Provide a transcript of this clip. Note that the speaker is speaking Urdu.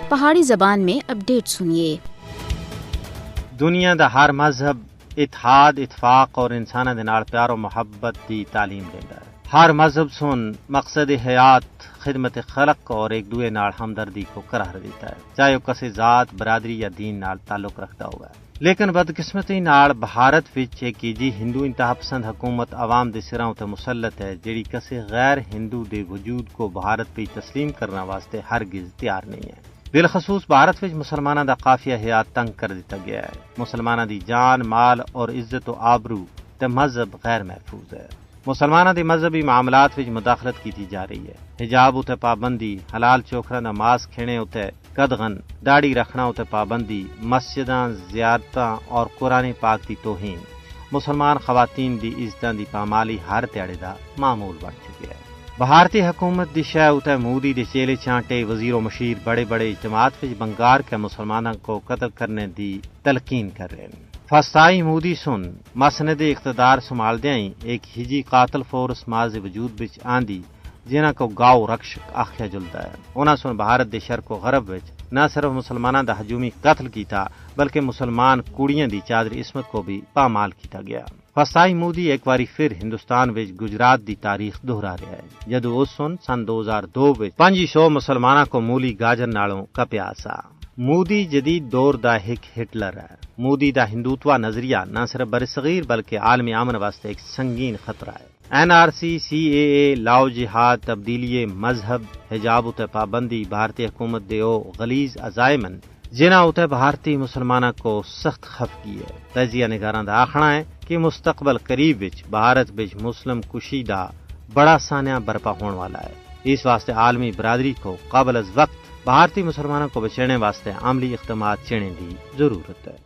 پہاڑی زبان میں اپڈیٹ سنیے۔ دنیا دا ہر مذہب اتحاد اتفاق اور انساناں دے نال پیار و محبت دی تعلیم دیندا ہے۔ ہر مذہب سن مقصد حیات خدمت خلق اور ایک دوے نال ہمدردی کو قرار دیتا ہے، چاہے وہ کسی ذات برادری یا دین نال تعلق رکھتا ہوا ہے۔ لیکن بدقسمتی نال بھارت وچ ایک جی ہندو انتہا پسند حکومت عوام دے سراں تے مسلط ہے، جیڑی کسی غیر ہندو دے وجود کو بھارت پہ تسلیم کرنا واسطے ہرگز تیار نہیں ہے۔ بالخصوص بھارت وچ مسلماناں دا قافیہ حیات تنگ کر دیتا گیا ہے۔ مسلماناں دی جان مال اور عزت و آبرو تے مذہب غیر محفوظ ہے۔ مسلماناں دی مذہبی معاملات وچ مداخلت کیتی جا رہی ہے۔ حجاب اتے پابندی، حلال چوکھراں دا ماس کھینے اتے قدغن، داڑھی رکھنا اتے پابندی، مسجداں زیارتاں اور قرآن پاک دی توہین، مسلمان خواتین دی عزتاں دی پامالی ہر تیاڑے دا معمول بن چکے ہے۔ بھارتی حکومت دی شے اتے مودی دے چیلے چانٹے وزیر و مشیر بڑے بڑے اجتماعات وچ بنگار کے مسلمانوں کو قتل کرنے دی تلقین کر رہے ہیں۔ فسطائی مودی سن مسند اقتدار سنبھالدیاں ہی ایک ہجی قاتل فورس ماض وجود وچ آندی جنہاں کو گاؤ رکشک آکھیا جلدا ہے۔ انہاں سن بھارت دے شرق و غرب وچ نہ صرف مسلماناں دا ہجومی قتل کیتا بلکہ مسلمان کوڑیاں دی چادر عصمت کو بھی پامال کیتا گیا۔ فسطائی مودی ایک باری پھر ہندوستان وچ گجرات دی تاریخ دہرا رہا ہے، جدو اس سن 2002 وچ 500 مسلماناں کو مولی گاجر نالوں کپیا سا۔ مودی جدید دور دا ایک ہٹلر ہے۔ مودی دا ہندوتوا نظریہ نہ صرف برصغیر بلکہ عالمی امن واسطے ایک سنگین خطرہ ہے۔ NRC، CAA، لاؤ جہاد، تبدیلی مذہب، حجاب اتے پابندی بھارتی حکومت دے او غلیظ عزائمن جنہاں اتے بھارتی مسلمانہ کو سخت خفگی ہے۔ تجزیہ نگاراں دا آخنا ہے کہ مستقبل قریب وچ بھارت وچ مسلم کشی دا بڑا سانحہ برپا ہون والا ہے۔ اس واسطے عالمی برادری کو قبل از وقت بھارتی مسلمانوں کو بچانے واسطے عملی اقدامات چینے دی ضرورت ہے۔